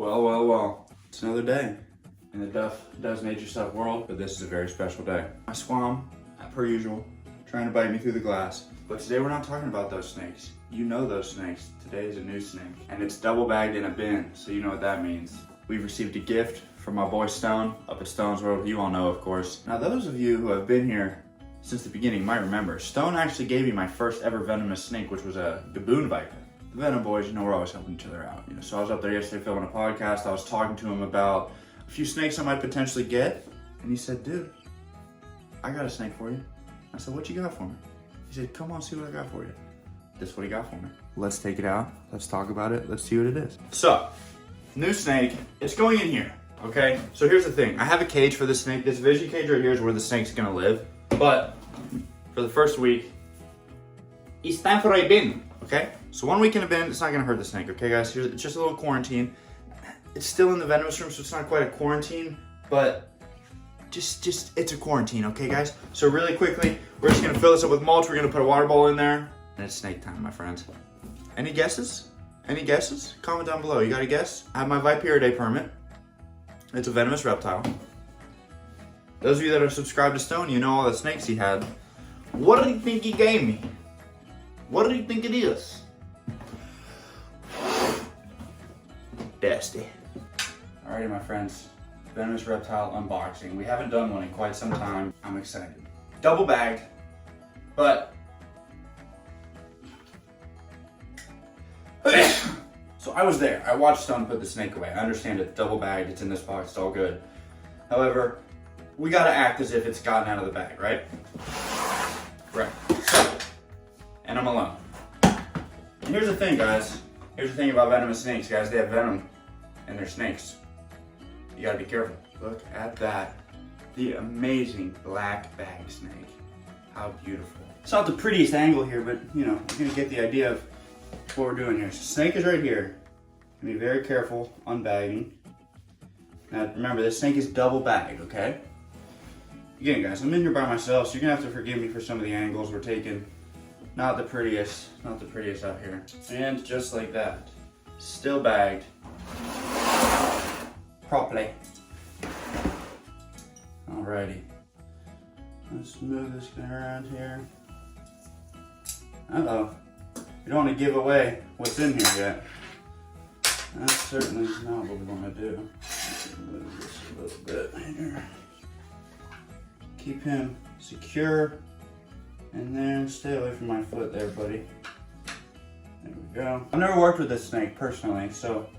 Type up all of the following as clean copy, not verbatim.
Well, well, well. It's another day in the Duff Does Nature Stuff world, but this is a very special day. I swam, per usual, trying to bite me through the glass. But today we're not talking about those snakes. You know those snakes. Today is a new snake. And it's double bagged in a bin, so you know what that means. We've received a gift from my boy Stone up at Stone's World. You all know, of course. Now, those of you who have been here since the beginning might remember, Stone actually gave me my first ever venomous snake, which was a gaboon viper. The Venom boys, you know, we're always helping each other out. You know, so I was up there yesterday filming a podcast. I was talking to him about a few snakes I might potentially get. And he said, dude, I got a snake for you. I said, what you got for me? He said, come on, see what I got for you. This is what he got for me. Let's take it out. Let's talk about it. Let's see what it is. So, new snake. It's going in here, okay? So here's the thing. I have a cage for this snake. This vision cage right here is where the snake's gonna live. But for the first week, it's time for a bin, okay? So 1 week in a bin, it's not gonna hurt the snake, okay guys? It's just a little quarantine. It's still in the venomous room, so it's not quite a quarantine, but just it's a quarantine, okay guys? So really quickly, we're just gonna fill this up with mulch. We're gonna put a water bowl in there, and it's snake time, my friends. Any guesses? Any guesses? Comment down below. You got a guess? I have my Viperidae permit. It's a venomous reptile. Those of you that are subscribed to Stone, you know all the snakes he had. What do you think he gave me? What do you think it is? Dusty. Alrighty, my friends. Venomous reptile unboxing. We haven't done one in quite some time. I'm excited. Double bagged, but so I was there. I watched Stone put the snake away. I understand it's double bagged. It's in this box. It's all good. However, we gotta act as if it's gotten out of the bag, right? Right. So, and I'm alone. And here's the thing, guys. Here's the thing about venomous snakes, guys. They have venom in their snakes. You gotta be careful. Look at that. The amazing black bag snake. How beautiful. It's not the prettiest angle here, but you know, you're gonna get the idea of what we're doing here. So snake is right here. Be very careful unbagging. Now remember, this snake is double bagged, okay? Again, guys, I'm in here by myself, so you're gonna have to forgive me for some of the angles we're taking. Not the prettiest out here. And just like that, still bagged properly. Alrighty, let's move this guy around here. Uh-oh, we don't want to give away what's in here yet. That's certainly not what we want to do. Move this a little bit here. Keep him secure, and then stay away from my foot there, buddy. There we go. I've never worked with this snake personally, so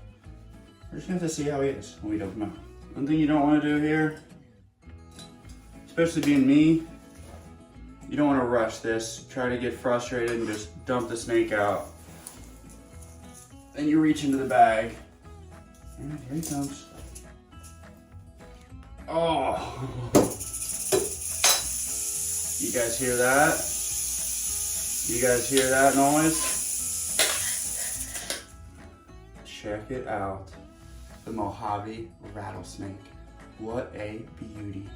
we're just gonna have to see how he is when we don't know. One thing you don't want to do here, especially being me, you don't want to rush this. Try to get frustrated and just dump the snake out. Then you reach into the bag, and here he comes. Oh! You guys hear that? You guys hear that noise? Check it out. The Mojave rattlesnake. What a beauty.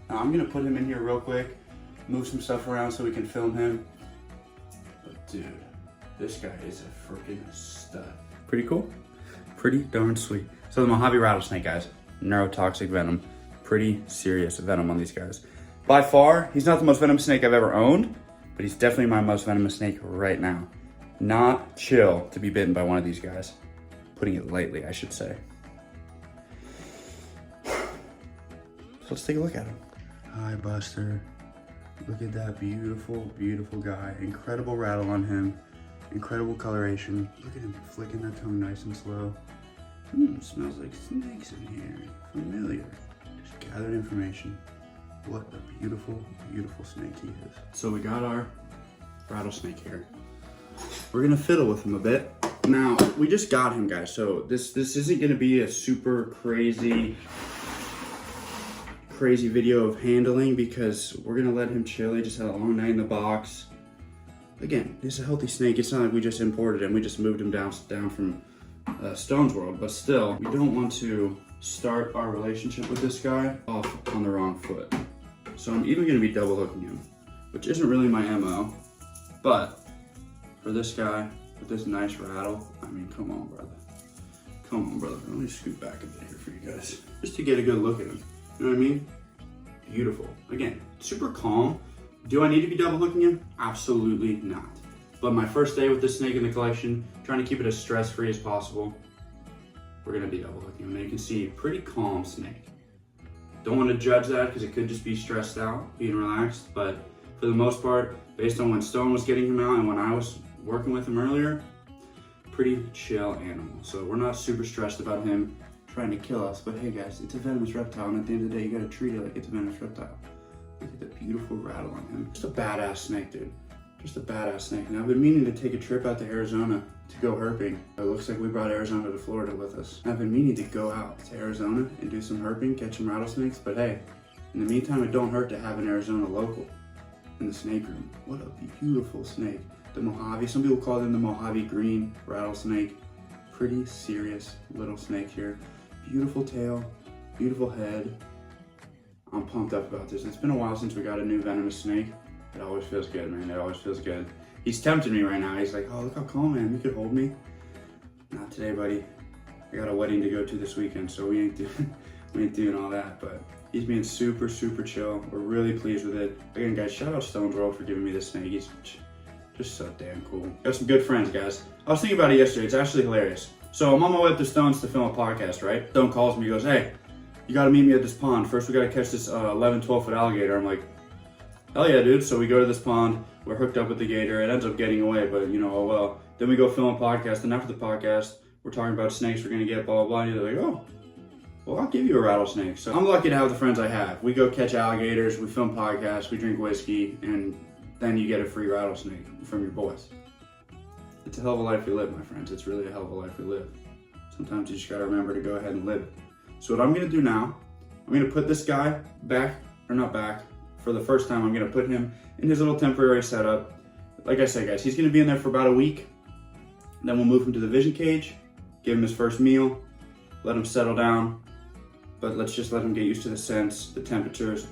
Now I'm gonna put him in here real quick, move some stuff around so we can film him. But dude, this guy is a freaking stud. Pretty cool? Pretty darn sweet. So the Mojave rattlesnake, guys, neurotoxic venom. Pretty serious venom on these guys. By far, he's not the most venomous snake I've ever owned, but he's definitely my most venomous snake right now. Not chill to be bitten by one of these guys. Putting it lightly, I should say. So let's take a look at him. Hi, Buster. Look at that beautiful, beautiful guy. Incredible rattle on him. Incredible coloration. Look at him flicking that tongue nice and slow. Smells like snakes in here. Familiar. Just gathered information. What a beautiful, beautiful snake he is. So we got our rattlesnake here. We're gonna fiddle with him a bit. Now, we just got him, guys, so this isn't gonna be a super crazy video of handling because we're gonna let him chill. He just had a long night in the box. Again, he's a healthy snake. It's not like we just imported him. We just moved him down from Stone's World, but still, we don't want to start our relationship with this guy off on the wrong foot. So I'm even gonna be double hooking him, which isn't really my MO, but for this guy, with this nice rattle, I mean, come on, brother. Come on, brother. Let me scoot back a bit here for you guys. Just to get a good look at him. You know what I mean? Beautiful. Again, super calm. Do I need to be double hooking him? Absolutely not. But my first day with this snake in the collection, trying to keep it as stress-free as possible, we're gonna be double hooking him. And you can see, pretty calm snake. Don't want to judge that because it could just be stressed out, being relaxed. But for the most part, based on when Stone was getting him out and when I was working with him earlier, pretty chill animal. So we're not super stressed about him trying to kill us. But hey guys, it's a venomous reptile, and at the end of the day, you gotta treat it like it's a venomous reptile. Look at the beautiful rattle on him. Just a badass snake, dude. Just a badass snake. And I've been meaning to take a trip out to Arizona to go herping. It looks like we brought Arizona to Florida with us. I've been meaning to go out to Arizona and do some herping, catch some rattlesnakes, but hey, in the meantime, it don't hurt to have an Arizona local in the snake room. What a beautiful snake. The Mojave, some people call them the Mojave green rattlesnake. Pretty serious little snake here. Beautiful tail, beautiful head. I'm pumped up about this. It's been a while since we got a new venomous snake. It always feels good, man. It always feels good. He's tempting me right now. He's like, oh, look how calm I am. You could hold me. Not today, buddy. I got a wedding to go to this weekend, so we ain't doing all that. But he's being super, super chill. We're really pleased with it. Again, guys, shout out Stone's World for giving me this snake. He's just so damn cool. Got some good friends, guys. I was thinking about it yesterday. It's actually hilarious. So I'm on my way up to Stone's to film a podcast, right? Stone calls me. He goes, hey, you got to meet me at this pond. First, we got to catch this 11, 12-foot alligator. I'm like, hell yeah, dude. So we go to this pond. We're hooked up with the gator. It ends up getting away, but you know, oh well. Then we go film a podcast, and after the podcast, we're talking about snakes we're gonna get, blah, blah, blah. And they're like, oh, well, I'll give you a rattlesnake. So I'm lucky to have the friends I have. We go catch alligators, we film podcasts, we drink whiskey, and then you get a free rattlesnake from your boys. It's a hell of a life we live, my friends. It's really a hell of a life we live. Sometimes you just gotta remember to go ahead and live it. So what I'm gonna do now, I'm gonna put this guy back, or not back, for the first time, I'm gonna put him in his little temporary setup. Like I said, guys, he's gonna be in there for about a week. Then we'll move him to the vision cage, give him his first meal, let him settle down. But let's just let him get used to the scents, the temperatures,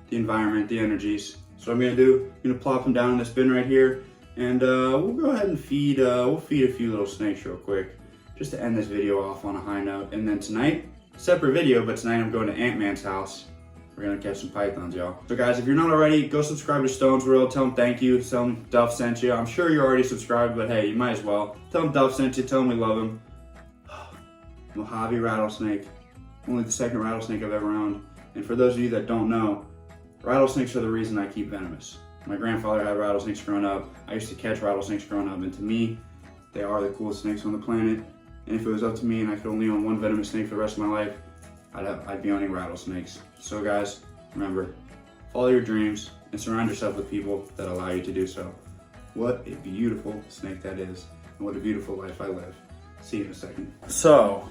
the environment, the energies. So what I'm gonna do, I'm gonna plop him down in this bin right here, and we'll go ahead and feed, we'll feed a few little snakes real quick, just to end this video off on a high note. And then tonight, separate video, but tonight I'm going to Ant-Man's house. We're gonna catch some pythons, y'all. So guys, if you're not already, go subscribe to Stone's World. Tell him thank you. Tell him Duff sent you. I'm sure you're already subscribed, but hey, you might as well. Tell him Duff sent you. Tell him we love him. Mojave rattlesnake. Only the second rattlesnake I've ever owned. And for those of you that don't know, rattlesnakes are the reason I keep venomous. My grandfather had rattlesnakes growing up. I used to catch rattlesnakes growing up, and to me, they are the coolest snakes on the planet. And if it was up to me and I could only own one venomous snake for the rest of my life, I'd be owning rattlesnakes. So guys, remember, follow your dreams and surround yourself with people that allow you to do so. What a beautiful snake that is, and what a beautiful life I live. See you in a second. So,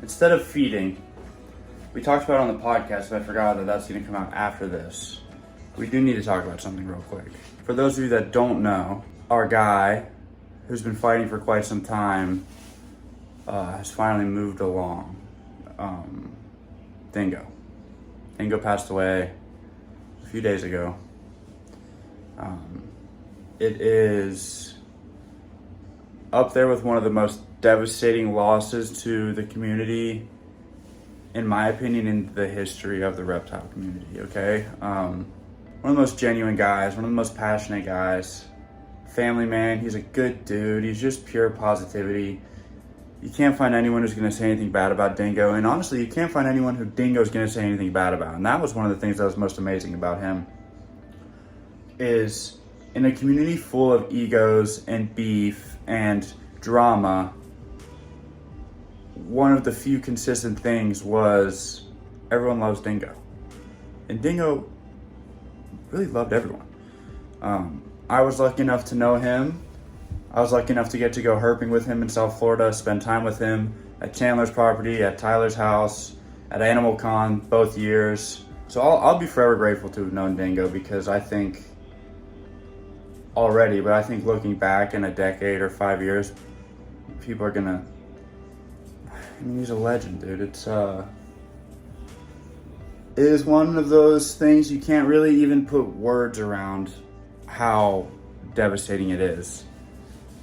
instead of feeding, we talked about on the podcast, but I forgot that that's gonna come out after this. We do need to talk about something real quick. For those of you that don't know, our guy, who's been fighting for quite some time, has finally moved along. Dingo passed away a few days ago. It is up there with one of the most devastating losses to the community, in my opinion, in the history of the reptile community, okay? One of the most genuine guys, one of the most passionate guys, family man. He's a good dude. He's just pure positivity. You can't find anyone who's gonna say anything bad about Dingo, and honestly, you can't find anyone who Dingo's gonna say anything bad about. And that was one of the things that was most amazing about him, is in a community full of egos and beef and drama, one of the few consistent things was everyone loves Dingo. And Dingo really loved everyone. I was lucky enough to know him. I was lucky enough to get to go herping with him in South Florida, spend time with him at Chandler's property, at Tyler's house, at Animal Con, both years. So I'll be forever grateful to have known Dingo, because I think already, but I think looking back in a decade or 5 years, people are gonna, I mean, he's a legend, dude. It is one of those things you can't really even put words around how devastating it is.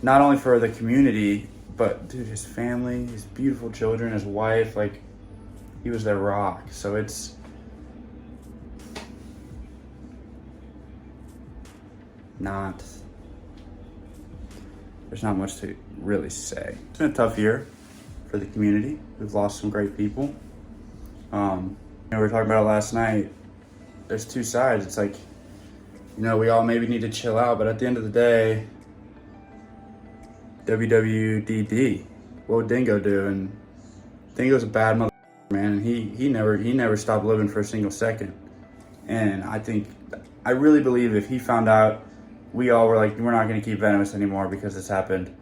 Not only for the community, But dude, his family, his beautiful children, his wife, like, he was their rock. So it's not, there's not much to really say. It's been a tough year for the community. We've lost some great people. We were talking about it last night. There's two sides. It's like, we all maybe need to chill out, but at the end of the day, WWDD, what would Dingo do? And Dingo's a bad mother, man, and he never stopped living for a single second. And I really believe if he found out we all were like, we're not gonna keep Venomous anymore because this happened,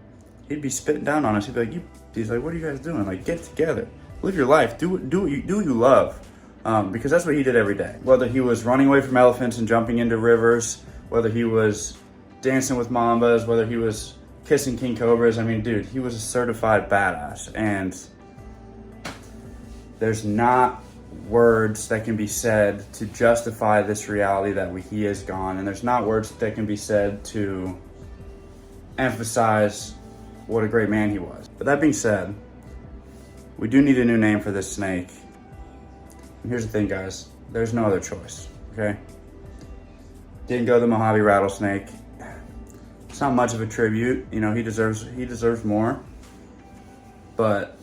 he'd be spitting down on us. He'd be like, he's like, what are you guys doing? Like, get together, live your life, do what you love. Because that's what he did every day. Whether he was running away from elephants and jumping into rivers, whether he was dancing with mambas, whether he was kissing king cobras. I mean, dude, he was a certified badass. And there's not words that can be said to justify this reality that he is gone. And there's not words that can be said to emphasize what a great man he was. But that being said, we do need a new name for this snake. And here's the thing, guys. There's no other choice, okay? Dingo the Mojave rattlesnake. It's not much of a tribute. He deserves more. But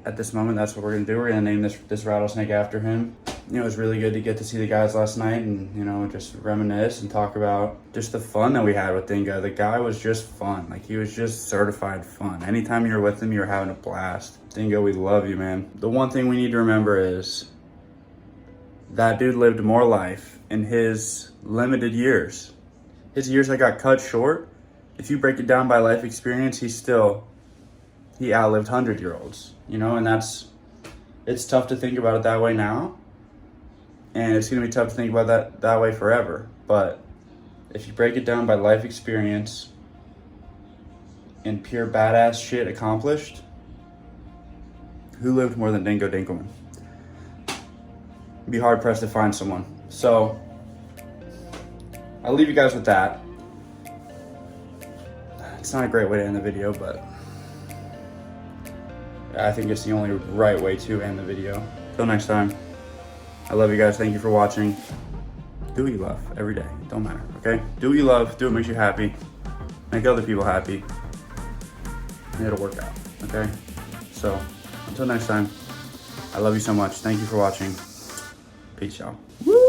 at this moment, that's what we're gonna do. We're gonna name this rattlesnake after him. It was really good to get to see the guys last night and, just reminisce and talk about just the fun that we had with Dingo. The guy was just fun. Like, he was just certified fun. Anytime you were with him, you were having a blast. Dingo, we love you, man. The one thing we need to remember is that dude lived more life in his limited years. His years that got cut short, if you break it down by life experience, he outlived 100-year-olds, and it's tough to think about it that way now. And it's gonna be tough to think about that way forever. But if you break it down by life experience and pure badass shit accomplished, who lived more than Dingo Dinkelman? Be hard pressed to find someone. So I'll leave you guys with that. It's not a great way to end the video, but I think it's the only right way to end the video. Till next time, I love you guys. Thank you for watching. Do what you love every day. Don't matter, okay? Do what you love. Do what makes you happy. Make other people happy. And it'll work out, okay? So until next time, I love you so much. Thank you for watching. Peace, y'all. Woo!